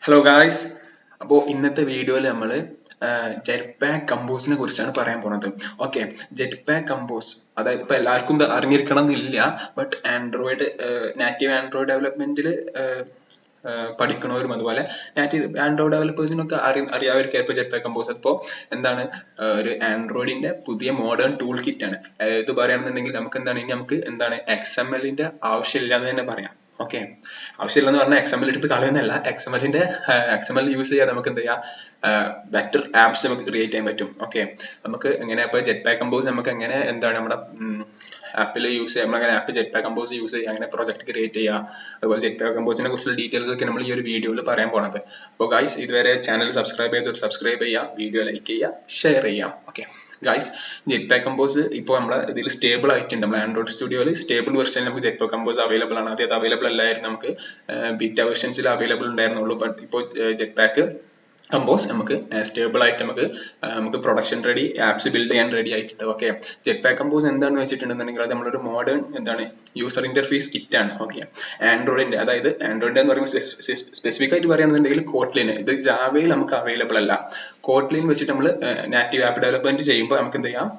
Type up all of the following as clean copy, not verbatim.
Hello guys. അപ്പോൾ ഇന്നത്തെ വീഡിയോയിൽ നമ്മൾ ജെറ്റ് പാക്ക് കമ്പോസിനെ കുറിച്ചാണ് പറയാൻ പോണത്. ഓക്കെ, ജെറ്റ് പാക്ക് കമ്പോസ് അതായത് ഇപ്പോൾ എല്ലാവർക്കും ഇത് അറിഞ്ഞിരിക്കണം എന്നില്ല. ബട്ട് നാറ്റീവ് ആൻഡ്രോയിഡ് ഡെവലപ്മെന്റിൽ പഠിക്കണവരും അതുപോലെ നാറ്റീവ് ആൻഡ്രോയിഡ് ഡെവലപ്പേഴ്സിനൊക്കെ അറിയാവുന്ന ജെറ്റ് പാക്ക് കമ്പോസ് ഇപ്പോൾ എന്താണ് ഒരു ആൻഡ്രോയിഡിന്റെ പുതിയ മോഡേൺ ടൂൾ കിറ്റ് ആണ്. ഇത് പറയുകയാണെന്നുണ്ടെങ്കിൽ നമുക്ക് എന്താണ് XML-ന്റെ ആവശ്യമില്ല എന്ന് തന്നെ പറയാം. ഓക്കെ, ആവശ്യമില്ലെന്ന് പറഞ്ഞാൽ XML എടുത്ത് കളയുന്നല്ല, XML യൂസ് ചെയ്യാതെ നമുക്ക് എന്ത് ചെയ്യാം, ബെറ്റർ ആപ്സ് നമുക്ക് ക്രിയേറ്റ് ചെയ്യാൻ പറ്റും. ഓക്കെ, നമുക്ക് എങ്ങനെ ഇപ്പോൾ ജെറ്റ് പാക്ക് കമ്പോസ് നമുക്ക് എങ്ങനെ എന്താണ് നമ്മുടെ ആപ്പിൽ യൂസ് ചെയ്യാം, അങ്ങനെ app jet pack compose use ചെയ്യുക, അങ്ങനെ പ്രൊജക്ട് ക്രിയേറ്റ് ചെയ്യുക, അതുപോലെ ജെറ്റ് പാക്ക് കമ്പോസിനെ കുറിച്ചുള്ള ഡീറ്റെയിൽസ് ഒക്കെ നമ്മൾ ഈ ഒരു വീഡിയോയിൽ പറയാൻ പോണത്. അപ്പോൾ ഗൈസ്, ഇതുവരെ ചാനൽ സബ്സ്ക്രൈബ് ചെയ്യുക, വീഡിയോ ലൈക്ക് ചെയ്യുക, ഷെയർ ചെയ്യാം. Okay guys, jet pack compose ഇപ്പോൾ നമ്മളെ ഇതിൽ സ്റ്റേബിൾ ആയിട്ടുണ്ട്. നമ്മൾ ആൻഡ്രോയിഡ് സ്റ്റുഡിയോയിൽ സ്റ്റേബിൾ വെർഷനിൽ നമുക്ക് ജെറ്റ് പാക്ക് കമ്പോസ് അവൈലബിൾ ആണ്. അത് അവൈലബിൾ അല്ലായിരുന്നു, നമുക്ക് ബീറ്റ വെർഷൻസിൽ അവൈലബിൾ ഉണ്ടായിരുന്നുള്ളൂ. ബട്ട് ഇപ്പോൾ ജെറ്റ് പാക്ക് കമ്പോസ് നമുക്ക് സ്റ്റേബിൾ ആയിട്ട് നമുക്ക് പ്രൊഡക്ഷൻ റെഡി ആപ്സ് ബിൽഡ് ചെയ്യാൻ റെഡി ആയിട്ടുണ്ട്. ഓക്കെ, ജെറ്റ് പാക്ക് കമ്പോസ് എന്താണെന്ന് വെച്ചിട്ടുണ്ടെന്നുണ്ടെങ്കിൽ അത് നമ്മളൊരു മോഡേൺ യൂസർ ഇന്റർഫേസ് കിറ്റ് ആണ്. ഓക്കെ, ആൻഡ്രോയിഡിന്റെ എന്ന് പറയുമ്പോൾ സ്പെസിഫിക് ആയിട്ട് പറയുകയാണെന്നുണ്ടെങ്കിൽ കോട്ട്ലിൻ, ഇത് ജാവയിൽ നമുക്ക് അവൈലബിൾ അല്ല. കോട്ട്ലിൻ വെച്ചിട്ട് നമ്മൾ നാറ്റീവ് ആപ്പ് ഡെവലപ്മെന്റ് ചെയ്യുമ്പോൾ നമുക്ക് എന്ത് ചെയ്യാം,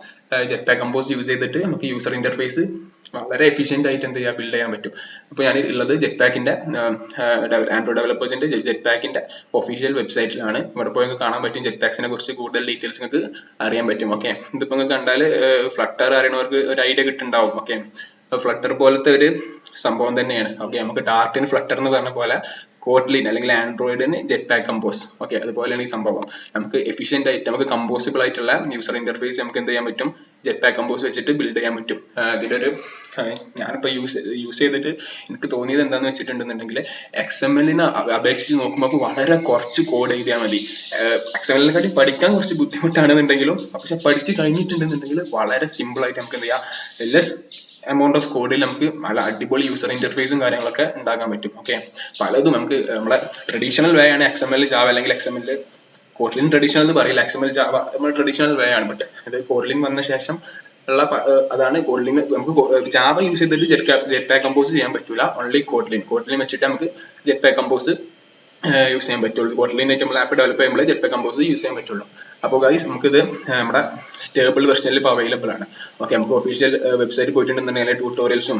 ജെറ്റ് പാക്ക് കമ്പോസ് യൂസ് ചെയ്തിട്ട് നമുക്ക് യൂസർ ഇന്റർഫേസ് വളരെ എഫിഷ്യന്റ് ആയിട്ട് എന്ത് ചെയ്യാം, ബിൽഡ് ചെയ്യാൻ പറ്റും. അപ്പോൾ ഞാൻ ഉള്ളത് ജെറ്റ് പാക്കിന്റെ ആൻഡ്രോയിഡ് ഡെവലപ്പേഴ്സിന്റെ ജെറ്റ് പാക്കിന്റെ ഒഫീഷ്യൽ വെബ്സൈറ്റിലാണ്. ഇവിടെ പോയി നിങ്ങൾക്ക് കാണാൻ പറ്റും, ജെറ്റ് പാക്സിനെ കുറിച്ച് കൂടുതൽ ഡീറ്റെയിൽസ് നിങ്ങൾക്ക് അറിയാൻ പറ്റും. ഓക്കെ, ഇതിപ്പോൾ നിങ്ങൾക്ക് കണ്ടാൽ ഫ്ലട്ടർ അറിയണവർക്ക് ഒരു ഐഡിയ കിട്ടുന്നുണ്ടാവും. ഓക്കെ, ഫ്ലട്ടർ പോലത്തെ ഒരു സംഭവം തന്നെയാണ്. ഓക്കെ, നമുക്ക് ഡാർട്ടിന് ഫ്ലട്ടർ എന്ന് പറഞ്ഞ പോലെ കോട്ട്ലിൻ അല്ലെങ്കിൽ ആൻഡ്രോയിഡിന് ജെറ്റ് പാക്ക് കമ്പോസ്. ഓക്കെ, അതുപോലെയാണ് ഈ സംഭവം. നമുക്ക് എഫിഷ്യന്റ് ആയിട്ട് നമുക്ക് കമ്പോസിബിൾ ആയിട്ടുള്ള യൂസർ ഇന്റർഫേസ് നമുക്ക് എന്ത് ചെയ്യാൻ പറ്റും, ജെറ്റ് പാക്ക് കമ്പോസ് വെച്ചിട്ട് ബിൽഡ് ചെയ്യാൻ പറ്റും. ഇതിലൊരു ഞാനിപ്പോൾ യൂസ് ചെയ്തിട്ട് എനിക്ക് തോന്നിയത് എന്താണെന്ന് വെച്ചിട്ടുണ്ടെന്നുണ്ടെങ്കിൽ XML-നെ അപേക്ഷിച്ച് നോക്കുമ്പോൾ വളരെ കുറച്ച് കോഡ് എഴുതിയാൽ മതി. XML-നെക്കാട്ടി പഠിക്കാൻ കുറച്ച് ബുദ്ധിമുട്ടാണെന്നുണ്ടെങ്കിലും പക്ഷെ പഠിച്ച് കഴിഞ്ഞിട്ടുണ്ടെന്നുണ്ടെങ്കിൽ വളരെ സിമ്പിൾ ആയിട്ട് നമുക്ക് എന്ത് ചെയ്യാം, ലെസ് എമൗണ്ട് ഓഫ് കോഡിൽ നമുക്ക് നല്ല അടിപൊളി യൂസർ ഇന്റർഫേസും കാര്യങ്ങളൊക്കെ ഉണ്ടാക്കാൻ പറ്റും. ഓക്കെ, പലതും നമുക്ക് നമ്മളെ ട്രഡീഷണൽ വേ ആണ് XML ജാവ, അല്ലെങ്കിൽ XML കോട്ട്ലിൻ ട്രഡീഷണൽ എന്ന് പറയില്ല, XML ജാവ നമ്മുടെ ട്രഡീഷണൽ വേ ആണ്. ബട്ട് ഇത് കോട്ട്ലിൻ വന്ന ശേഷം ഉള്ള അതാണ് കോട്ട്ലിൻ. നമുക്ക് ജാവ യൂസ് ചെയ്തിട്ട് ജെറ്റ് പാക്ക് കമ്പോസ് ചെയ്യാൻ പറ്റൂല. ഓൺലി കോട്ട്ലിൻ വെച്ചിട്ട് നമുക്ക് ജെറ്റ് പാക്ക് കമ്പോസ് യൂസ് ചെയ്യാൻ പറ്റുള്ളൂ. കോട്ട്ലിനായിട്ട് നമ്മൾ ആപ്പ് ഡെവലപ്പ് ചെയ്യുമ്പോൾ ജെറ്റ് പാക്ക് കമ്പോസ് യൂസ് ചെയ്യാൻ പറ്റുള്ളൂ. അപ്പോൾ ഗൈസ്, നമുക്കിത് നമ്മുടെ സ്റ്റേബിൾ വെർഷനിൽ ഇപ്പോൾ അവൈലബിൾ ആണ്. ഓക്കെ, നമുക്ക് ഒഫീഷ്യൽ വെബ്സൈറ്റ് പോയിട്ടുണ്ടെന്നുണ്ടെങ്കിൽ ട്യൂട്ടോറിയൽസും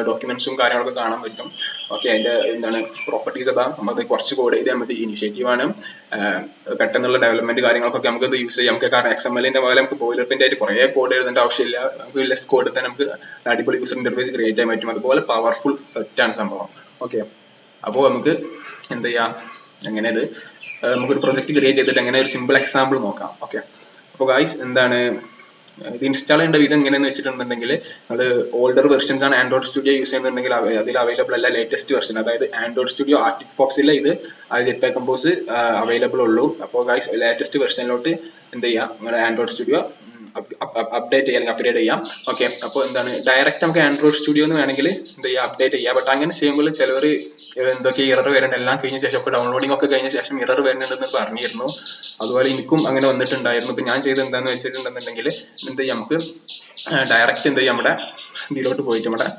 ഡോക്യുമെന്റ്സും കാര്യങ്ങളൊക്കെ കാണാൻ പറ്റും. ഓക്കെ, അതിന്റെ പ്രോപ്പർട്ടീസ് ഒക്കെ നമുക്ക് കുറച്ച് കോഡ് ചെയ്താൽ മതി. ഇനിഷ്യേറ്റീവ് ആണ്, പെട്ടെന്നുള്ള ഡെവലപ്മെന്റ് കാര്യങ്ങളൊക്കെ നമുക്ക് ഇത് യൂസ് ചെയ്യാം. നമുക്ക് കാരണം XML-ന്റെ പോലെ നമുക്ക് ബോയിലർ പ്രിന്റ് ആയിട്ട് കുറേ കോഡ് എഴുതേണ്ട ആവശ്യമില്ല. നമുക്ക് ലെസ് കോഡ് തന്നെ നമുക്ക് അടിപൊളി യൂസർ ഇന്റർഫേസ് ക്രിയേറ്റ് ചെയ്യാൻ പറ്റും. അതുപോലെ പവർഫുൾ സെറ്റാണ് സംഭവം. ഓക്കെ, അപ്പോൾ നമുക്ക് എന്ത് ചെയ്യാം, എങ്ങനെ ഇത് നമുക്കൊരു പ്രൊജക്ട് ക്രിയേറ്റ് ചെയ്തിട്ട് എങ്ങനെ ഒരു സിമ്പിൾ എക്സാമ്പിൾ നോക്കാം. ഓക്കെ, അപ്പോൾ ഗൈസ് ഇത് ഇൻസ്റ്റാൾ ചെയ്യേണ്ട വിധം എങ്ങനെയെന്ന് വെച്ചിട്ടുണ്ടെങ്കിൽ, അത് ഓൾഡർ വെർഷൻസ് ആണ് ആൻഡ്രോയിഡ് സ്റ്റുഡിയോ യൂസ് ചെയ്യുന്നുണ്ടെങ്കിൽ അതിൽ അവൈലബിൾ അല്ല ലേറ്റസ്റ്റ് വെർഷൻ, അതായത് ആൻഡ്രോയിഡ് സ്റ്റുഡിയോ ആർട്ടിക് ഫോക്സിലെ ഇത് ജെറ്റ് പാക്ക് കമ്പോസ് അവൈലബിൾ ഉള്ളൂ. അപ്പോൾ ഗൈസ്, ലേറ്റസ്റ്റ് വെർഷനിലോട്ട് എന്ത് ചെയ്യാം, നിങ്ങളുടെ ആൻഡ്രോയിഡ് സ്റ്റുഡിയോ അപ്ഡേറ്റ് ചെയ്യാം, അല്ലെങ്കിൽ അപ്ഗ്രേഡ് ചെയ്യാം. ഓക്കെ, അപ്പോൾ ഡയറക്റ്റ് നമുക്ക് ആൻഡ്രോയിഡ് സ്റ്റുഡിയോ എന്ന് വേണമെങ്കിൽ എന്ത് ചെയ്യാം, അപ്ഡേറ്റ് ചെയ്യാം. ബട്ട് അങ്ങനെ ചെയ്യുമ്പോൾ ചിലവർ എന്തൊക്കെ ഇറർ വരുന്നുണ്ട്, എല്ലാം കഴിഞ്ഞ ശേഷം ഒക്കെ ഡൗൺലോഡിംഗ് ഒക്കെ കഴിഞ്ഞ ശേഷം ഇറർ വരുന്നുണ്ടെന്ന് പറഞ്ഞിരുന്നു. അതുപോലെ എനിക്കും അങ്ങനെ വന്നിട്ടുണ്ടായിരുന്നു. ഇപ്പൊ ഞാൻ ചെയ്ത് എന്താന്ന് വെച്ചിട്ടുണ്ടെന്നുണ്ടെങ്കിൽ എന്ത് ചെയ്യാം, നമുക്ക് ഡയറക്റ്റ് എന്ത് ചെയ്യാം, നമ്മുടെ ഇതിലോട്ട് പോയിട്ട് നമ്മുടെ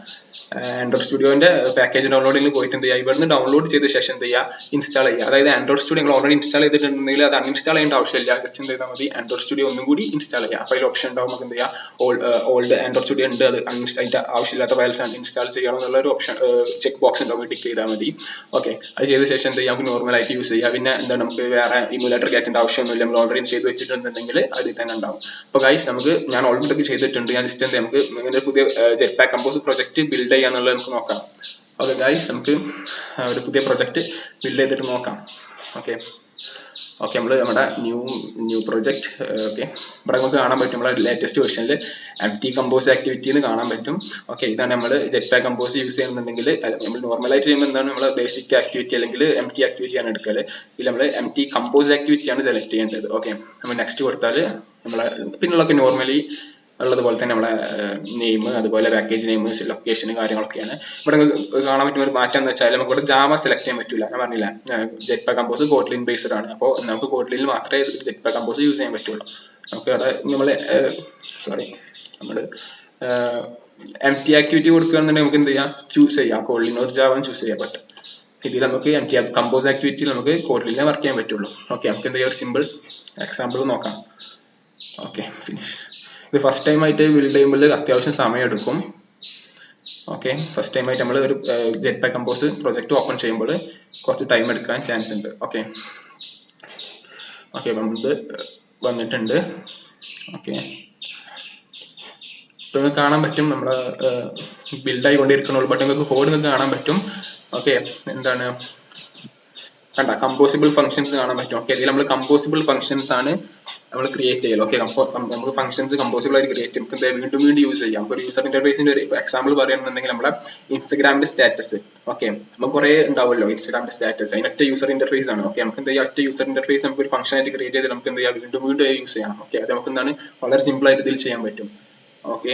ആൻഡ്രോയിഡ് സ്റ്റുഡിയോന്റെ പാക്കേജ് ഡൗൺലോഡിംഗിൽ പോയിട്ട് എന്ത് ചെയ്യുക, ഇവിടുന്ന് ഡൗൺലോഡ് ചെയ്ത ശേഷം എന്ത് ചെയ്യുക, ഇൻസ്റ്റാൾ ചെയ്യുക. അതായത് ആൻഡ്രോയിഡ് സ്റ്റുഡിയോ നിങ്ങൾ ഓൾറെഡി ഇൻസ്റ്റാൾ ചെയ്തിട്ടുണ്ടെങ്കിൽ അത് അൺഇൻസ്റ്റാൾ ചെയ്യേണ്ട ആവശ്യമില്ല. ജസ്റ്റ് എന്ത് ചെയ്താൽ മതി, ആൻഡ്രോയിഡ് സ്റ്റുഡിയോ ഒന്നും കൂടി ഇൻസ്റ്റാൾ ചെയ്യുക. അപ്പോൾ അതിൽ ഓപ്ഷൻ ഉണ്ടാവും, നമുക്ക് എന്ത് ചെയ്യുക, ഓൾഡ് ആൻഡ്രോയിഡ് സ്റ്റുഡിയോ ഉണ്ട്, അത് അതിന്റെ ആവശ്യമില്ലാത്ത ഫയൽസ് ഇൻസ്റ്റാൾ ചെയ്യണം എന്നുള്ള ഒരു ഓപ്ഷൻ ചെക്ക് ബോക്സ് ഉണ്ടാവും, ടിക്ക് ചെയ്താൽ മതി. ഓക്കെ, അത് ചെയ്ത ശേഷം എന്ത് ചെയ്യാം, നമുക്ക് നോർമലായിട്ട് യൂസ് ചെയ്യുക. പിന്നെ എന്താണ്, നമുക്ക് വേറെ ഇമുലേറ്റർ കയറ്റേണ്ട ആവശ്യമൊന്നുമില്ല, നമ്മൾ ഓൾറെഡി ചെയ്ത് വെച്ചിട്ടുണ്ടെങ്കിൽ അതിൽ തന്നെ ഉണ്ടാവും. അപ്പോൾ ഗൈസ്, ഞാൻ ഓൾറെഡി ഇതൊക്കെ ചെയ്തിട്ടുണ്ട്. ഞാൻ ജസ്റ്റ് എന്ത് നമുക്ക് ഇങ്ങനെ പുതിയ jet pack compose project build ചെയ്യാന്നുള്ളത് നമുക്ക് നോക്കാം. ഓക്കെ ഗൈസ്, നമുക്ക് ഒരു പുതിയ പ്രൊജക്ട് ബിൽഡ് ചെയ്തിട്ട് നോക്കാം. ഓക്കെ, നമ്മൾ നമ്മുടെ ന്യൂ പ്രൊജക്ട്. ഓക്കെ, ഇവിടെ നമുക്ക് കാണാൻ പറ്റും നമ്മുടെ ലേറ്റസ്റ്റ് വെർഷനിൽ MT കമ്പോസ് ആക്ടിവിറ്റി എന്ന് കാണാൻ പറ്റും. ഓക്കെ, ഇതാണ് നമ്മൾ ജെറ്റ് പാക്ക് കമ്പോസ് യൂസ് ചെയ്യുന്നുണ്ടെങ്കിൽ നമ്മൾ നോർമലായിട്ട് ചെയ്യുമ്പോൾ എന്താണ്, നമ്മൾ ബേസിക് ആക്ടിവിറ്റി അല്ലെങ്കിൽ MT ആക്ടിവിറ്റി ആണ് എടുക്കല്. ഇതിൽ നമ്മൾ MT കമ്പോസ് ആക്ടിവിറ്റി ആണ് സെലക്ട് ചെയ്യേണ്ടത്. ഓക്കെ, നമ്മൾ നെക്സ്റ്റ് കൊടുത്താൽ നമ്മളെ പിന്നുള്ളൊക്കെ നോർമലി ഉള്ളതുപോലെ തന്നെ നമ്മളെ നെയിം, അതുപോലെ പാക്കേജ് നെയിം, ലൊക്കേഷൻ കാര്യങ്ങളൊക്കെയാണ്. ഇവിടെ കാണാൻ പറ്റുന്ന ഒരു മാറ്റം എന്ന് വെച്ചാൽ നമുക്ക് ഇവിടെ ജാവ സെലക്ട് ചെയ്യാൻ പറ്റില്ല. ഞാൻ പറഞ്ഞില്ല, jet pack compose Kotlin based ആണ്. അപ്പോൾ നമുക്ക് കോട്ട്ലിനിൽ മാത്രമേ ജെറ്റ് പാക്ക് കമ്പോസ് യൂസ് ചെയ്യാൻ പറ്റുള്ളൂ. നമുക്ക് അവിടെ നമ്മൾ MT ആക്ടിവിറ്റി കൊടുക്കുകയാണെന്നുണ്ടെങ്കിൽ നമുക്ക് എന്ത് ചെയ്യാം, ചൂസ് ചെയ്യാം, കോട്ട്ലിൻ ഒരു ജാവ ചൂസ് ചെയ്യാൻ പറ്റും. ഇതിൽ നമുക്ക് കമ്പോസ് ആക്ടിവിറ്റിയിൽ നമുക്ക് കോഡ്ലിനെ വർക്ക് ചെയ്യാൻ പറ്റുള്ളൂ. ഓക്കെ, നമുക്ക് എന്ത് ചെയ്യാം, ഒരു സിമ്പിൾ എക്സാമ്പിൾ നോക്കാം. Okay, finish. ഇത് ഫസ്റ്റ് ടൈം ആയിട്ട് ബിൽഡ് ചെയ്യുമ്പോൾ അത്യാവശ്യം സമയം എടുക്കും. ഓക്കെ, ഫസ്റ്റ് ടൈം ആയിട്ട് നമ്മൾ ഒരു jet pack compose project open ചെയ്യുമ്പോൾ കുറച്ച് ടൈം എടുക്കാൻ ചാൻസ് ഉണ്ട്. ഓക്കെ ഓക്കെ, നമുക്ക് വന്നിട്ടുണ്ട്. ഓക്കെ, ഇപ്പൊ നിങ്ങൾക്ക് കാണാൻ പറ്റും നമ്മളെ ബിൽഡ് ആയിക്കൊണ്ടിരിക്കുന്നുള്ളൂ. ബട്ട് നിങ്ങൾക്ക് കോഡ് നിങ്ങൾക്ക് കാണാൻ പറ്റും. ഓക്കെ, എന്താണ് കണ്ട കമ്പോസിബിൾ ഫംഗ്ഷൻസ് കാണാൻ പറ്റും. ഓക്കെ, ഇതിൽ നമ്മൾ കമ്പോസിബിൾ ഫംഗ്ഷൻസ് ആണ് നമ്മൾ ക്രിയേറ്റ് ചെയ്യല്. ഓക്കെ, നമുക്ക് ഫംഗ്ഷൻസ് കമ്പോസിബിൾ ആയിട്ട് ക്രിയേറ്റ് ചെയ്യും. നമുക്ക് വീണ്ടും വീണ്ടും യൂസ് ചെയ്യാം. ഒരു യൂസർ ഇന്റർഫേസിന്റെ ഒരു എക്സാമ്പിൾ പറയുകയാണെന്നുണ്ടെങ്കിൽ നമ്മുടെ ഇൻസ്റ്റഗ്രാമിന്റെ സ്റ്റാറ്റസ്. ഓക്കെ, നമുക്ക് കുറെ ഉണ്ടാവുമല്ലോ ഇൻസ്റ്റഗ്രാമിന്റെ സ്റ്റാറ്റസ്, അതിനൊറ്റ യൂസർ ഇന്റർഫേസ് ആണ്. ഓക്കെ, നമുക്ക് എന്ത് ചെയ്യാം, ഒറ്റ യൂസർ ഇന്റർഫേസ് നമുക്ക് ഒരു ഫംഗ്ഷൻ ആയിട്ട് ക്രിയേറ്റ് ചെയ്ത് നമുക്ക് എന്ത് ചെയ്യാം, വീണ്ടും വീണ്ടും യൂസ് ചെയ്യാം. ഓക്കെ, അത് നമുക്ക് എന്താണ് വളരെ സിമ്പിൾ ആയിട്ട് ഇതിൽ ചെയ്യാൻ പറ്റും. ഓക്കെ,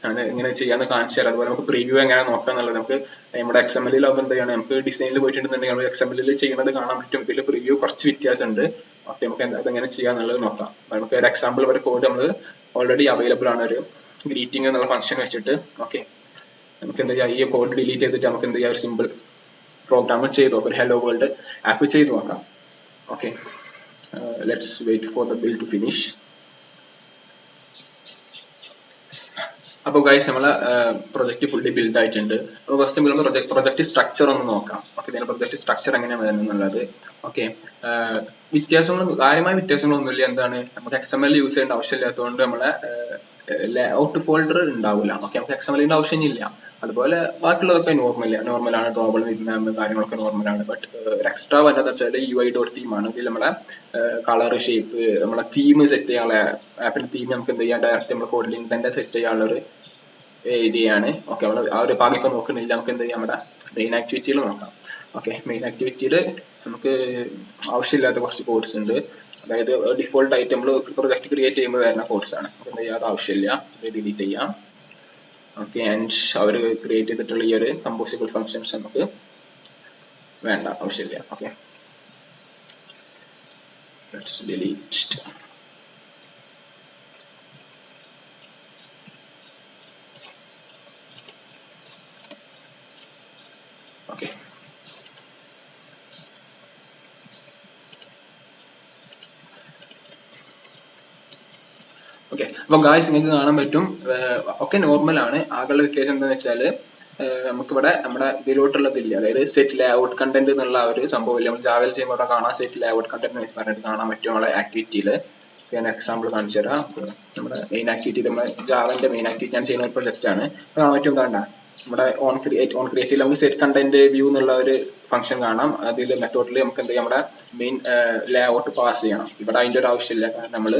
ഞാൻ എങ്ങനെ ചെയ്യാന്ന് കാണിച്ചു തരാം. അതുപോലെ നമുക്ക് പ്രിവ്യൂ എങ്ങനെ നോക്കാം എന്നുള്ളത് നമുക്ക് നമ്മുടെ XML എന്ത് ചെയ്യണം, നമുക്ക് ഡിസൈനിൽ പോയിട്ടുണ്ടെന്നുണ്ടെങ്കിൽ നമുക്ക് XML ചെയ്യുന്നത് കാണാൻ പറ്റും. ഇതിൽ പ്രിവ്യൂ കുറച്ച് വ്യത്യാസമുണ്ട്. ഓക്കെ, നമുക്ക് അതെങ്ങനെ ചെയ്യാന്നുള്ളത് നോക്കാം. നമുക്ക് ഒരു എക്സാമ്പിൾ ഒരു കോഡ് നമ്മൾ ഓൾറെഡി അവൈലബിൾ ആണ്, ഒരു ഗ്രീറ്റിംഗ് എന്നുള്ള ഫംഗ്ഷൻ വെച്ചിട്ട്. ഓക്കെ, നമുക്ക് എന്ത് ചെയ്യാം, ഈ കോഡ് ഡിലീറ്റ് ചെയ്തിട്ട് നമുക്ക് എന്ത് ചെയ്യാം, ഒരു സിമ്പിൾ പ്രോഗ്രാം ചെയ്ത് നോക്കാം, ഒരു ഹലോ വേൾഡ് ആപ്പ് ചെയ്ത് നോക്കാം. Okay, let's wait for the build to finish. അപ്പോൾ ഗൈസ് നമ്മളെ പ്രൊജക്ട് ഫുള്ളി ബിൽഡ് ആയിട്ടുണ്ട്. അപ്പോൾ ഫസ്റ്റ് നമുക്ക് പ്രൊജക്ട് സ്ട്രക്ചർ ഒന്ന് നോക്കാം. ഓക്കെ, ഇതിന്റെ പ്രൊജക്ട് സ്ട്രക്ചർ എങ്ങനെയാണ് വരുന്നുള്ളത്. ഓക്കെ, കാര്യമായ വ്യത്യാസങ്ങളൊന്നുമില്ല. എന്താണ്, നമുക്ക് XML യൂസ് ചെയ്യേണ്ട ആവശ്യമില്ലാത്തതുകൊണ്ട് നമ്മളെ ലേഔട്ട് ഫോൾഡർ ഉണ്ടാവില്ല. ഓക്കെ, നമുക്ക് XMLന്റെ ആവശ്യമില്ല. അതുപോലെ ബാക്കിയുള്ളതൊക്കെ നോർമലാണ്, ഡ്രോബിൾ കാര്യങ്ങളൊക്കെ നോർമലാണ്. ബട്ട് ഒരു എക്സ്ട്രാ വന്നത് വെച്ചാൽ UI.theme ആണ്. ഇതിൽ നമ്മളെ കളർ, ഷേപ്പ്, നമ്മളെ തീം സെറ്റ് ചെയ്യാനുള്ള ആപ്പിന്റെ തീം നമുക്ക് എന്ത് ചെയ്യാം, ഡയറക്റ്റ് നമ്മുടെ കോഡിൽ തന്നെ സെറ്റ് ചെയ്യാനുള്ള ഒരു ഏരിയയാണ്. ഓക്കെ, നമ്മൾ ആ ഒരു ഭാഗമൊക്കെ നോക്കുന്നില്ല. നമുക്ക് എന്ത് ചെയ്യാം, നമ്മുടെ മെയിൻ ആക്ടിവിറ്റിയിൽ നോക്കാം. ഓക്കെ, മെയിൻ ആക്ടിവിറ്റിയിൽ നമുക്ക് ആവശ്യമില്ലാത്ത കുറച്ച് കോഡ്സ് ഉണ്ട്. അതായത് ഡിഫോൾട്ട് ആയിട്ട് നമ്മൾ പ്രൊജക്ട് ക്രിയേറ്റ് ചെയ്യുമ്പോൾ വരുന്ന കോഡ്സ് ആണ്. എന്ത് ചെയ്യാം, അത് ആവശ്യമില്ല, അത് ഡിലീറ്റ് ചെയ്യാം. ഓക്കെ, ആൻഡ് അവർ ക്രിയേറ്റ് ചെയ്തിട്ടുള്ള ഈ ഒരു കമ്പോസിബിൾ ഫംഗ്ഷൻസ് നമുക്ക് വേണ്ട, ആവശ്യമില്ല. Okay, let's delete. Okay, okay, അപ്പൊ ഗായ്സ് നിങ്ങൾക്ക് കാണാൻ പറ്റും ഒക്കെ നോർമൽ ആണ്. ആകെയുള്ള വ്യത്യാസം എന്താണെന്ന് വെച്ചാൽ നമുക്കിവിടെ നമ്മുടെ ഇതിലോട്ടുള്ളതില്ല, അതായത് സെറ്റ് ലേഔട്ട് കണ്ടന്റ് എന്നുള്ള ഒരു സംഭവമില്ല. നമ്മൾ ജാവയിൽ ചെയ്യുമ്പോൾ കാണാൻ സെറ്റ് ലേഔട്ട് കണ്ടന്റ് എന്ന് പറഞ്ഞിട്ട് കാണാൻ പറ്റും നമ്മളെ ആക്ടിവിറ്റിയിൽ. ഞാൻ എക്സാമ്പിൾ കാണിച്ചു തരാം. നമ്മുടെ മെയിൻ ആക്ടിവിറ്റി, നമ്മുടെ ജാവന്റെ മെയിൻ ആക്ടിവിറ്റി ഞാൻ ചെയ്യുന്ന ഒരു പ്രൊജക്റ്റ് ആണ്. കാണാൻ പറ്റും എന്താ, നമ്മുടെ ഓൺ ക്രിയേറ്റ് നമുക്ക് സെറ്റ് കണ്ടന്റ് വ്യൂ എന്നുള്ള ഒരു ഫംഗ്ഷൻ കാണാം. അതിൽ മെത്തേഡിൽ നമുക്ക് എന്ത് ചെയ്യാം, നമ്മുടെ മെയിൻ ലേഔട്ട് പാസ് ചെയ്യണം. ഇവിടെ അതിന്റെ ഒരു ആവശ്യമില്ല, കാരണം നമ്മൾ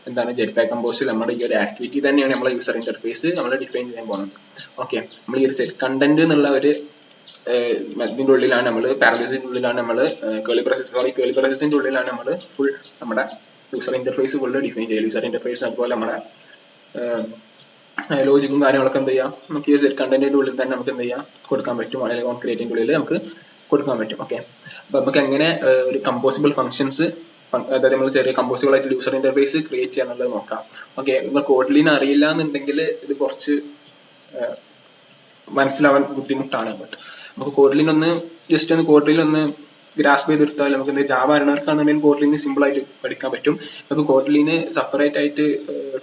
എന്താണ് ജെറ്റ് പാക്ക് കമ്പോസിൽ നമ്മുടെ ഈ ഒരു ആക്ടിവിറ്റി തന്നെയാണ് നമ്മളെ യൂസർ ഇന്റർഫേസ് നമ്മൾ ഡിഫൈൻ ചെയ്യാൻ പോകുന്നത്. ഓക്കെ, നമ്മൾ ഈ ഒരു സെറ്റ് കണ്ടന്റ് എന്നുള്ള ഒരു ഇതിന്റെ ഉള്ളിലാണ് നമ്മൾ പാരന്തസിന്റെ ഉള്ളിലാണ് നമ്മൾ കേളി ബ്രാക്കറ്റിന്റെ ഉള്ളിലാണ് നമ്മൾ ഫുൾ നമ്മുടെ യൂസർ ഇന്റർഫേസ് ഫുൾ ഡിഫൈൻ ചെയ്യുക. യൂസർ ഇന്റർഫേസ് അതുപോലെ നമ്മുടെ ലോജിക്കും കാര്യങ്ങളൊക്കെ എന്ത് ചെയ്യാം, നമുക്ക് ഈ സെറ്റ് കണ്ടന്റിന്റെ ഉള്ളിൽ തന്നെ നമുക്ക് എന്ത് ചെയ്യാം, കൊടുക്കാൻ പറ്റും. അല്ലെങ്കിൽ ഓൺ ക്രിയേറ്റിന്റെ ഉള്ളിൽ നമുക്ക് കൊടുക്കാൻ പറ്റും. ഓക്കെ, അപ്പൊ നമുക്ക് എങ്ങനെ ഒരു കമ്പോസിബിൾ ഫംഗ്ഷൻസ്, അതായത് നമ്മൾ ചെറിയ കമ്പോസിബിൾ ആയിട്ട് യൂസർ ഇന്റർഫേസ് ക്രിയേറ്റ് ചെയ്യാന്നുള്ളത് നോക്കാം. ഓക്കെ, ഇപ്പൊ കോഡ്ലിൻ അറിയില്ല എന്നുണ്ടെങ്കിൽ ഇത് കുറച്ച് മനസ്സിലാവാൻ ബുദ്ധിമുട്ടാണ്. ബട്ട് നമുക്ക് കോഡ്ലിൻ ഒന്ന് ജസ്റ്റ് ഒന്ന് കോഡ്ലിൻ ഒന്ന് ഗ്രാസ്പ് ചെയ്തെടുത്താൽ നമുക്ക് എന്താ ജാവ അറിയണവർക്കാണെന്നുണ്ടെങ്കിൽ കോഡ്ലിന് സിമ്പിൾ ആയിട്ട് പഠിക്കാൻ പറ്റും. നമുക്ക് കോഡ്ലിന് സെപ്പറേറ്റ് ആയിട്ട്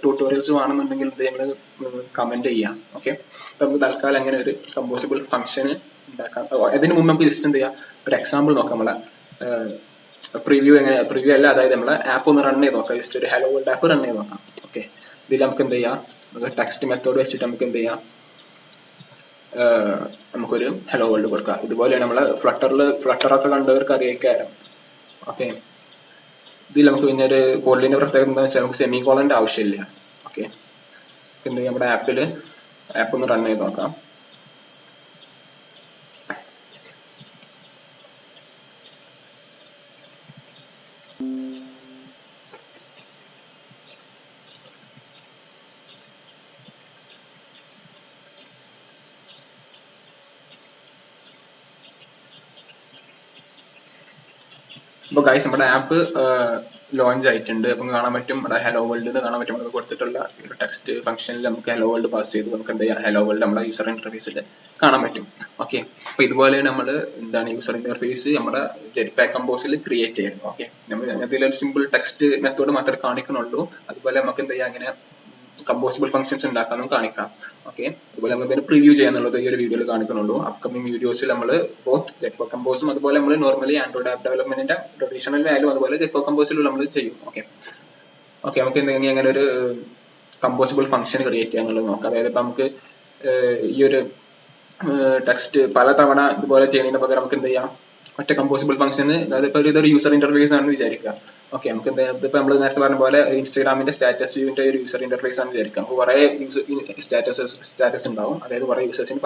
ട്യൂട്ടോറിയൽസ് വേണമെന്നുണ്ടെങ്കിൽ നമ്മൾ കമന്റ് ചെയ്യാം. ഓക്കെ, അപ്പൊ നമുക്ക് തൽക്കാലം അങ്ങനെ ഒരു കമ്പോസിബിൾ ഫംഗ്ഷൻ ഉണ്ടാക്കാം. അതിന് മുമ്പ് നമുക്ക് ജസ്റ്റ് എന്ത് ചെയ്യാം, ഒരു എക്സാമ്പിൾ നോക്കാം. നമ്മളെ പ്രിവ്യൂ അല്ല, അതായത് നമ്മളെ ആപ്പ് ഒന്ന് റൺ ചെയ്ത് നോക്കാം. ജസ്റ്റ് ഒരു ഹലോ വേൾഡ് ആപ്പ് റൺ ചെയ്ത് നോക്കാം. ഓക്കെ, ഇതിൽ നമുക്ക് എന്ത് ചെയ്യാം, നമുക്ക് ടെക്സ്റ്റ് മെത്തേഡ് വെച്ചിട്ട് നമുക്ക് എന്ത് ചെയ്യാം, നമുക്കൊരു ഹലോ വേൾഡ് കൊടുക്കാം. ഇതുപോലെയാണ് നമ്മളെ ഫ്ലട്ടറൊക്കെ കണ്ടവർക്ക് അറിയിക്കാരം. ഓക്കെ, ഇതിൽ നമുക്ക് പിന്നെ ഒരു കോഡ്ലിന്റെ പ്രത്യേകത എന്താണെന്ന് വെച്ചാൽ നമുക്ക് സെമി കോളന്റെ ആവശ്യമില്ല. ഓക്കെ, എന്ത് ചെയ്യാം, നമ്മുടെ ആപ്പ് ഒന്ന് റൺ ചെയ്ത് നോക്കാം. അപ്പോൾ ഗൈസ് നമ്മുടെ ആപ്പ് ലോഞ്ച് ആയിട്ടുണ്ട്. അപ്പം കാണാൻ പറ്റും നമ്മുടെ ഹലോ വേൾഡ് എന്ന് കാണാൻ പറ്റും. നമുക്ക് കൊടുത്തിട്ടുള്ള ഒരു ടെക്സ്റ്റ് ഫംഗ്ഷനിൽ നമുക്ക് ഹലോ വേൾഡ് പാസ് ചെയ്ത് നമുക്ക് എന്ത് ചെയ്യാം, ഹലോ വേൾഡ് നമ്മുടെ യൂസർ ഇന്റർഫേസിൽ കാണാൻ പറ്റും. ഓക്കെ, അപ്പോൾ ഇതുപോലെ നമ്മൾ എന്താണ് യൂസർ ഇന്റർഫേസ് നമ്മുടെ Jetpack കമ്പോസിൽ ക്രിയേറ്റ് ചെയ്യണം. ഓക്കെ, നമ്മൾ അതിലൊരു സിമ്പിൾ ടെക്സ്റ്റ് മെത്തേഡ് മാത്രമേ കാണിക്കണുള്ളൂ. അതുപോലെ നമുക്ക് എന്ത് ചെയ്യാം, അങ്ങനെ കമ്പോസിബിൾ ഫംഗ്ഷൻസ് ഉണ്ടാക്കാനും കാണിക്കാം. ഓക്കെ, അതുപോലെ നമുക്ക് ഇതിന് പ്രിവ്യൂ ചെയ്യാന്നുള്ളത് ഈ ഒരു വീഡിയോയിൽ കാണിക്കണുള്ളൂ. അപ്കമിംഗ് വീഡിയോസിൽ നമ്മൾ ബോത്ത് Jetpack കമ്പോസും അതുപോലെ നമ്മൾ നോർമലി ആൻഡ്രോയിഡ് ആപ്പ് ഡെവലപ്മെന്റിന്റെ ട്രഡീഷണൽ വാല്യൂ അതുപോലെ Jetpack കമ്പോസിലും നമ്മൾ ചെയ്യും. ഓക്കെ ഓക്കെ നമുക്ക് എന്തെങ്കിലും അങ്ങനെ ഒരു കമ്പോസിബിൾ ഫംഗ്ഷൻ ക്രിയേറ്റ് ചെയ്യാന്നുള്ളത് നോക്കാം. അതായത് ഇപ്പം നമുക്ക് ഈ ഒരു ടെക്സ്റ്റ് പലതവണ ഇതുപോലെ ചെയ്യുന്നതിന് പകരം നമുക്ക് എന്ത് ചെയ്യാം, ഒറ്റ കമ്പോസിബിൾ ഫംഗ്ഷന്, അതായത് ഇപ്പോൾ ഇതൊരു യൂസർ ഇന്റർഫേസ് ആണെന്ന് വിചാരിക്കുക. ഓക്കെ, നമുക്ക് എന്താ ഇപ്പോൾ നമ്മൾ നേരത്തെ പറഞ്ഞ പോലെ ഇൻസ്റ്റാഗ്രാമിന്റെ സ്റ്റാറ്റസ് വ്യൂവിന്റെ ഒരു യൂസർ ഇന്റർഫേസ് ആണെന്ന് വിചാരിക്കാം. അപ്പോൾ കുറേ സ്റ്റാറ്റസ് ഉണ്ടാവും, അതായത് കുറേ യൂസേഴ്സിന്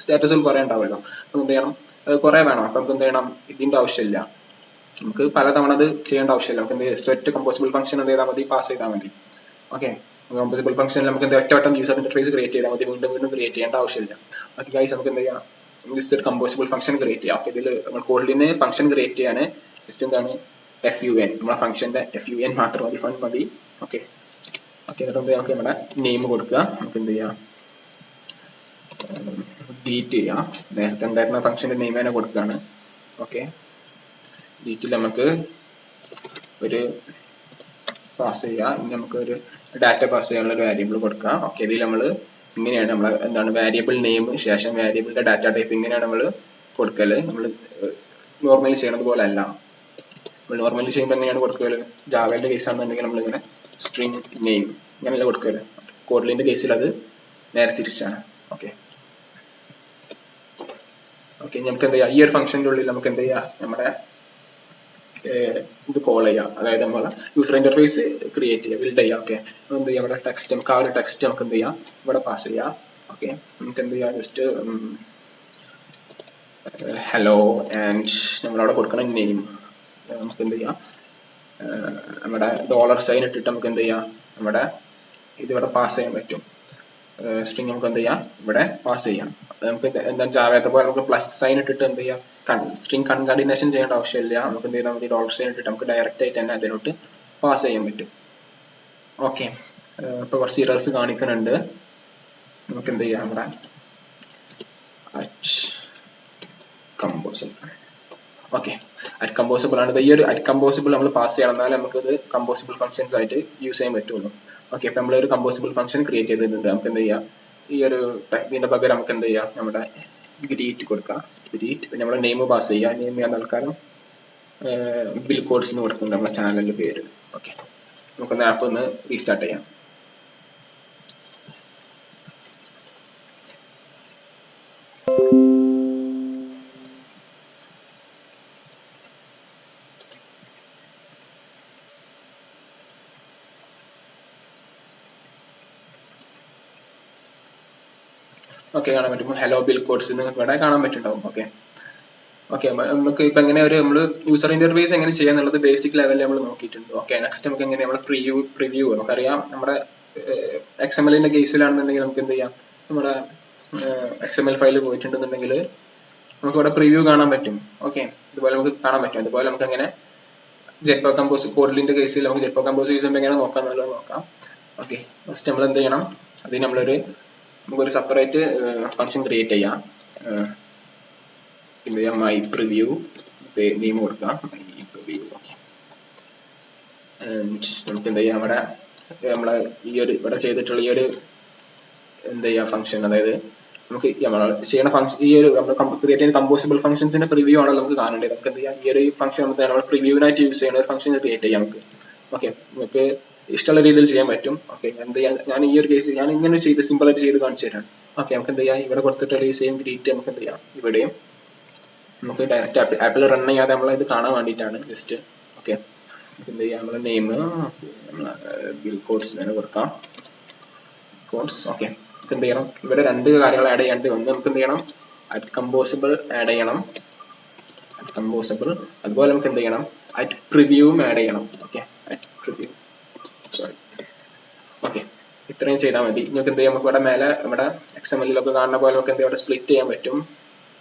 സ്റ്റാറ്റസുകൾ കുറേ ഉണ്ടാവുമല്ലോ. അപ്പോൾ എന്ത് ചെയ്യണം, അത് കുറേ വേണം. അപ്പം നമുക്ക് എന്ത് ചെയ്യണം, ഇതിന്റെ ആവശ്യമില്ല, നമുക്ക് പലതവണ അത് ചെയ്യേണ്ട ആവശ്യമില്ല. നമുക്ക് എന്ത് ജസ്റ്റ് ഒറ്റ കമ്പോസിബിൾ ഫംഗ്ഷൻ എന്ത് ചെയ്താൽ മതി, പാസ് ചെയ്താൽ മതി. ഓക്കെ, കമ്പോസിബിൾ ഫംഗ്ഷനിൽ നമുക്ക് എന്ത് ഒറ്റ യൂസർ ഇന്റർഫേസ് ക്രിയേറ്റ് ചെയ്താൽ മതി, വീണ്ടും വീണ്ടും ക്രിയേറ്റ് ചെയ്യേണ്ട ആവശ്യമില്ല. ഓക്കെ ഗൈസ്, നമുക്ക് എന്ത് ചെയ്യാം, ജസ്റ്റ് ഒരു കമ്പോസിബിൾ ഫംഗ്ഷൻ ക്രിയേറ്റ് ചെയ്യാം. ഇതിൽ നമ്മൾ കോഡിന് ഫംഗ്ഷൻ ക്രിയേറ്റ് ചെയ്യാൻ ജസ്റ്റ് എന്താണ് FUN, നമ്മളെ ഫംഗ്ഷന്റെ FUN മാത്രം മതി, ഫൺ മതി. ഓക്കെ ഓക്കെ എന്നിട്ട് നമുക്ക് നമ്മുടെ നെയിം കൊടുക്കുക. നമുക്ക് എന്ത് ചെയ്യാം, ഡിലീറ്റ് ചെയ്യാം. നേരത്തെ ഉണ്ടായിരുന്ന ഫംഗ്ഷന്റെ നെയിം തന്നെ കൊടുക്കുകയാണ്. ഓക്കെ, ഡിലീറ്റിൽ നമുക്ക് ഒരു പാസ് ചെയ്യാം. ഇനി നമുക്ക് ഒരു ഡാറ്റ പാസ് ചെയ്യാനുള്ള ഒരു വേരിയബിൾ കൊടുക്കാം. ഓക്കെ, ഇതിൽ നമ്മൾ ഇങ്ങനെയാണ് നമ്മൾ എന്താണ് വേരിയബിൾ നെയിം ശേഷം വേരിയബിളിന്റെ ഡാറ്റ ടൈപ്പ് ഇങ്ങനെയാണ് നമ്മൾ കൊടുക്കല്. നമ്മൾ നോർമലി ചെയ്യണത് പോലെ അല്ല. നമ്മൾ നോർമലി ചെയ്യുമ്പോൾ എങ്ങനെയാണ് കൊടുക്കല്, ജാവയുടെ കേസ് ആണെന്നുണ്ടെങ്കിൽ നമ്മളിങ്ങനെ സ്ട്രിംഗ് നെയിം ഇങ്ങനെയല്ല കൊടുക്കല്. കോഡ്ലിന്റെ കേസിൽ അത് നേരെ തിരിച്ചാണ്. ഓക്കെ ഓക്കെ നമുക്ക് എന്ത് ചെയ്യാം, ഈ ഒരു ഫംഗ്ഷന്റെ ഉള്ളിൽ നമുക്ക് എന്ത് ചെയ്യാം, നമ്മുടെ ഇത് കോൾ ചെയ്യാം. അതായത് നമ്മളെ യൂസർ ഇന്റർഫേസ് ക്രിയേറ്റ് ചെയ്യുക, ബിൽഡ് ചെയ്യാം. ഓക്കെ, എന്ത് ചെയ്യാം, ഇവിടെ ടെക്സ്റ്റ് നമുക്ക് ആ ഒരു ടെക്സ്റ്റ് നമുക്ക് എന്ത് ചെയ്യാം, ഇവിടെ പാസ് ചെയ്യാം. ഓക്കെ, നമുക്ക് എന്ത് ചെയ്യാം, ജസ്റ്റ് ഹലോ ആൻഡ് നമ്മളവിടെ കൊടുക്കണം നെയിം. നമുക്ക് എന്ത് ചെയ്യാം, നമ്മുടെ $സൈൻ ഇട്ടിട്ട് നമുക്ക് എന്ത് ചെയ്യാം, നമ്മുടെ ഇതിവിടെ പാസ് ചെയ്യാൻ പറ്റും. സ്ട്രിംഗ് നമുക്ക് എന്ത് ചെയ്യാം, ഇവിടെ പാസ് ചെയ്യാം. നമുക്ക് എന്താ ജാവത്തെ പോലെ നമുക്ക് പ്ലസ് സൈൻ ഇട്ടിട്ട് എന്ത് ചെയ്യാം, സ്ട്രിംഗ് കൺകാഡിനേഷൻ ചെയ്യേണ്ട ആവശ്യമില്ല. നമുക്ക് എന്ത് ചെയ്താൽ മതി, $സൈൻ ഇട്ടിട്ട് നമുക്ക് ഡയറക്റ്റ് ആയിട്ട് തന്നെ അതിലോട്ട് പാസ് ചെയ്യാൻ പറ്റും. ഓക്കെ, ഇപ്പൊ കുറച്ച് ഇറേഴ്സ് കാണിക്കുന്നുണ്ട്. നമുക്ക് എന്ത് ചെയ്യാം, ഇവിടെ കമ്പോസിബിൾ. ഓക്കെ, അറ്റ് കമ്പോസിബിൾ ആണ്. ഈ ഒരു അറ്റ് കമ്പോസിബിൾ നമ്മൾ പാസ് ചെയ്യണം, എന്നാലും നമുക്ക് ഇത് കമ്പോസിബിൾ ഫംഗ്ഷൻസ് ആയിട്ട് യൂസ് ചെയ്യാൻ പറ്റുള്ളൂ. ഓക്കെ, അപ്പൊ നമ്മളൊരു കമ്പോസിബിൾ ഫംഗ്ഷൻ ക്രിയേറ്റ് ചെയ്തിട്ടുണ്ട്. നമുക്ക് എന്ത് ചെയ്യാം, ഈ ഒരു ഇതിന്റെ പകരം നമുക്ക് എന്ത് ചെയ്യാം, നമ്മുടെ ഗ്രീറ്റ് കൊടുക്കാം. ഗ്രീറ്റ്, പിന്നെ നമ്മുടെ നെയിം പാസ് ചെയ്യാം. നെയിം ഞാൻ തൽക്കാലം ബിൽ കോഡ്സ് എന്ന് കൊടുക്കുന്നുണ്ട്, നമ്മുടെ ചാനലിന്റെ പേര്. ഓക്കെ, നമുക്കൊന്ന് ആപ്പ് ഒന്ന് റീസ്റ്റാർട്ട് ചെയ്യാം. ഓക്കെ, കാണാൻ പറ്റും. ഹലോ ബിൽ കോഡ്സ് ഇവിടെ കാണാൻ പറ്റുന്നുണ്ടാവും. ഓക്കെ ഓക്കെ നമുക്ക് ഇപ്പൊ എങ്ങനെ ഒരു നമ്മൾ യൂസർ ഇന്റർഫേസ് എങ്ങനെ ചെയ്യാന്നുള്ളത് ബേസിക് ലെവലിൽ നമ്മൾ നോക്കിയിട്ടുണ്ട്. ഓക്കെ, നെക്സ്റ്റ് നമുക്ക് എങ്ങനെ നമ്മൾ പ്രിവ്യൂ നമുക്കറിയാം. നമ്മുടെ XML കേസിലാണെന്നുണ്ടെങ്കിൽ നമുക്ക് എന്ത് ചെയ്യാം, നമ്മുടെ XML ഫയൽ പോയിട്ടുണ്ടെന്നുണ്ടെങ്കിൽ നമുക്ക് ഇവിടെ പ്രിവ്യൂ കാണാൻ പറ്റും. ഓക്കെ, ഇതുപോലെ നമുക്ക് കാണാൻ പറ്റും. അതുപോലെ നമുക്ക് എങ്ങനെ Jetpack കമ്പോസ് കോഡ്ലിന്റെ കേസിൽ നമുക്ക് Jetpack കമ്പോസ് യൂസ് ചെയ്യുമ്പോൾ എങ്ങനെ നോക്കാം എന്നുള്ളത് നോക്കാം. ഓക്കെ, ഫസ്റ്റ് നമ്മൾ എന്ത് ചെയ്യണം, അതിന് നമുക്കൊരു സെപ്പറേറ്റ് ഫംഗ്ഷൻ ക്രിയേറ്റ് ചെയ്യാം. എന്ത് ചെയ്യാം, മൈ പ്രിവ്യൂ നെയിം കൊടുക്കാം, മൈ പ്രിവ്യൂ. ഓക്കെ, നമുക്ക് എന്ത് ചെയ്യാം, നമ്മളെ ഈ ഒരു ഇവിടെ ചെയ്തിട്ടുള്ള ഈ ഒരു എന്ത് ചെയ്യാം ഫംഗ്ഷൻ, അതായത് നമുക്ക് ചെയ്യുന്ന ഫംഗ്ഷൻ ഈ ഒരു നമ്മൾ ക്രിയേറ്റ് ചെയ്യുന്ന കമ്പോസിബിൾ ഫംഗ്ഷൻസിന്റെ പ്രിവ്യൂ ആണല്ലോ നമുക്ക് കാണേണ്ടത്. നമുക്ക് എന്ത് ചെയ്യാം, ഈ ഒരു ഫംഗ്ഷൻ നമ്മൾ പ്രിവ്യൂവിനായിട്ട് യൂസ് ചെയ്യുന്ന ഒരു ഫംഗ്ഷൻ ക്രിയേറ്റ് ചെയ്യാം നമുക്ക്. ഓക്കെ, നമുക്ക് ഇഷ്ടമുള്ള രീതിയിൽ ചെയ്യാൻ പറ്റും. ഓക്കെ, എന്ത് ചെയ്യാം, ഞാൻ ഈ ഒരു കേസ് ഞാൻ ഇങ്ങനെ ചെയ്ത് സിമ്പിൾ ആയിട്ട് ചെയ്ത് കാണിച്ചു തരാം. ഓക്കെ, നമുക്ക് എന്ത് ചെയ്യാം, ഇവിടെ കൊടുത്തിട്ടുള്ള ഈ സെയിം ഗ്രീറ്റ് നമുക്ക് എന്ത് ചെയ്യാം, ഇവിടെയും നമുക്ക് ഡയറക്റ്റ് ആപ്പിൽ റൺ ചെയ്യാതെ നമ്മളെ ഇത് കാണാൻ വേണ്ടിയിട്ടാണ് ജസ്റ്റ്. ഓക്കെ, നമുക്ക് എന്ത് ചെയ്യാം, നമ്മുടെ നെയിം നമ്മളെ ബിൽ കോഡ്സ് തന്നെ കൊടുക്കാം, കോഡ്സ്. ഓക്കെ, നമുക്ക് എന്ത് ചെയ്യണം, ഇവിടെ രണ്ട് കാര്യങ്ങൾ ആഡ് ചെയ്യാണ്ട്. ഒന്ന് നമുക്ക് എന്ത് ചെയ്യണം, അറ്റ് കമ്പോസിബിൾ ആഡ് ചെയ്യണം, അറ്റ് കമ്പോസിബിൾ. അതുപോലെ നമുക്ക് എന്ത് ചെയ്യണം, അറ്റ് പ്രിവ്യൂവും ആഡ് ചെയ്യണം. Okay, at preview, sorry. Okay, ഇത്രയും ചെയ്താൽ മതി. നിങ്ങൾക്ക് എന്ത് ചെയ്യാം, നമുക്ക് ഇവിടെ മേലെ നമ്മുടെ XML-ലൊക്കെ കാണുന്ന പോലെ നമുക്ക് എന്ത് ചെയ്യാം, ഇവിടെ സ്പ്ലിറ്റ് ചെയ്യാൻ പറ്റും.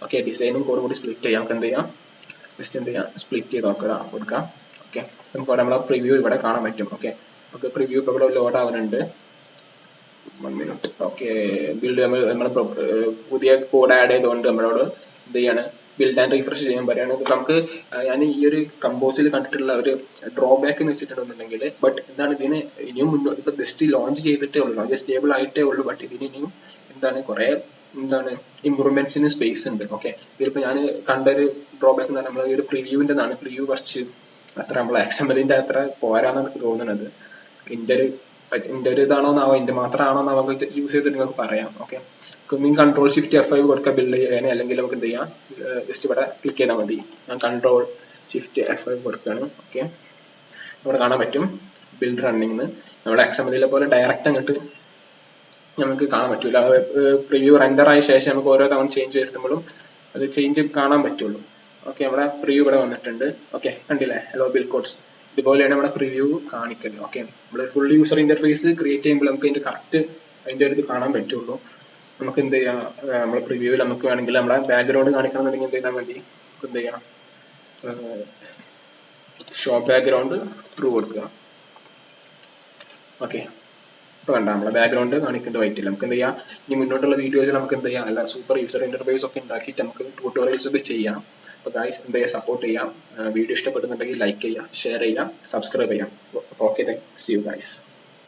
ഓക്കെ, ഡിസൈനും കോഡും കൂടി സ്പ്ലിറ്റ് ചെയ്യാം. നമുക്ക് എന്ത് ചെയ്യാം, ജസ്റ്റ് എന്ത് ചെയ്യാം, സ്പ്ലിറ്റ് ചെയ്ത് കൊടുക്കാം. ഓക്കെ, നമുക്ക് ഇവിടെ നമ്മളെ പ്രിവ്യൂ ഇവിടെ കാണാൻ പറ്റും. ഓക്കെ, നമുക്ക് പ്രിവ്യൂ ഇപ്പോൾ ഇവിടെ ലോഡ് ആവുന്നുണ്ട്. 1 മിനിറ്റ്. ഓക്കെ, ബിൽഡ് നമ്മൾ പുതിയ കോഡ് ആഡ് ചെയ്തുകൊണ്ട് നമ്മളോട് എന്ത് ചെയ്യാണ് ബിൽഡ് ആൻഡ് റീഫ്രഷ് ചെയ്യാൻ പറയാണ്. നമുക്ക് ഞാൻ ഈ ഒരു കമ്പോസിൽ കണ്ടിട്ടുള്ള ഒരു ഡ്രോബാക്ക് എന്ന് വെച്ചിട്ടുണ്ടെന്നുണ്ടെങ്കിൽ ബട്ട് എന്താണ് ഇതിന് ഇനിയും മുന്നോട്ട് ഇപ്പൊ ജസ്റ്റ് ലോഞ്ച് ചെയ്തിട്ടേ ഉള്ളൂ, ലോഞ്ച് സ്റ്റേബിൾ ആയിട്ടേ ഉള്ളൂ, ബട്ട് ഇതിന് ഇനിയും എന്താണ് കുറെ എന്താണ് ഇമ്പ്രൂവ്മെന്റ്സിന് സ്പേസ് ഉണ്ട്. ഓക്കെ, ഇതിലിപ്പോ ഞാൻ കണ്ട ഒരു ഡ്രോബാക്ക് എന്ന് പറഞ്ഞാൽ നമ്മൾ ഈ ഒരു പ്രിവ്യൂവിൻ്റെതാണ്, പ്രിവ്യൂ കുറച്ച് അത്ര നമ്മൾ XML-ന്റെ അത്ര പോരാന്ന് എനിക്ക് തോന്നുന്നത്. ഇന്റെ ഒരു ഇതാണോന്നാവോ, ഇന്റെ മാത്രമാണോ നമുക്ക് യൂസ് ചെയ്തിട്ട് നിങ്ങൾക്ക് പറയാം. ഓക്കെ, നിങ്ങൾക്ക് കൺട്രോൾ ഷിഫ്റ്റ് F5 കൊടുക്കുക ബിൽഡ് ചെയ്യാൻ, അല്ലെങ്കിൽ നമുക്ക് എന്ത് ചെയ്യാം ജസ്റ്റ് ഇവിടെ ക്ലിക്ക് ചെയ്താൽ മതി. ഞാൻ കൺട്രോൾ ഷിഫ്റ്റ് F5 കൊടുക്കുകയാണ്. ഓക്കെ, ഇവിടെ കാണാൻ പറ്റും ബിൽഡ് റണ്ണിങ്. നമ്മുടെ XML പോലെ ഡയറക്റ്റ് അങ്ങോട്ട് നമുക്ക് കാണാൻ പറ്റൂല. പ്രിവ്യൂ റെൻഡർ ആയ ശേഷം നമുക്ക് ഓരോ തവണ ചേഞ്ച് വരുത്തുമ്പോഴും അത് ചേഞ്ച് കാണാൻ പറ്റുള്ളൂ. ഓക്കെ, നമ്മുടെ പ്രിവ്യൂ ഇവിടെ വന്നിട്ടുണ്ട്. ഓക്കെ, കണ്ടില്ലേ, ഹലോ ബിൽ കോഡ്സ്, ഇതുപോലെയാണ് നമ്മുടെ പ്രിവ്യൂ കാണിക്കല്. ഓക്കെ, നമ്മൾ ഫുൾ യൂസർ ഇന്റർഫേസ് ക്രിയേറ്റ് ചെയ്യുമ്പോൾ നമുക്ക് അതിന്റെ കറക്റ്റ് അതിന്റെ ഒരു ഇത് കാണാൻ പറ്റുള്ളൂ. നമുക്ക് എന്ത് ചെയ്യാം, നമ്മുടെ പ്രിവ്യൂവിൽ നമുക്ക് വേണമെങ്കിൽ നമ്മുടെ ബാക്ക്ഗ്രൗണ്ട് കാണിക്കണമെന്നുണ്ടെങ്കിൽ എന്ത് ചെയ്താൽ മതി, എന്ത് ചെയ്യാം, ഷോ ബാക്ക്ഗ്രൗണ്ട് ട്രൂ കൊടുക്കുക. ഓക്കെ, ഇപ്പൊ വേണ്ട നമ്മളെ ബാക്ക്ഗ്രൗണ്ട് കാണിക്കേണ്ട വൈറ്റില്ല. നമുക്ക് എന്ത് ചെയ്യാം, ഇനി മുന്നോട്ടുള്ള വീഡിയോസിൽ നമുക്ക് എന്ത് ചെയ്യാം, അല്ല സൂപ്പർ യൂസർ ഇന്റർഫേസ് ഒക്കെ ഉണ്ടാക്കിയിട്ട് നമുക്ക് ട്യൂട്ടോറിയൽസ് ഒക്കെ ചെയ്യാം. അപ്പോൾ ഗൈസ് എന്ത് ചെയ്യാം, സപ്പോർട്ട് ചെയ്യാം. വീഡിയോ ഇഷ്ടപ്പെടുന്നുണ്ടെങ്കിൽ ലൈക്ക് ചെയ്യാം, ഷെയർ ചെയ്യാം, സബ്സ്ക്രൈബ് ചെയ്യാം. Okay, see you guys.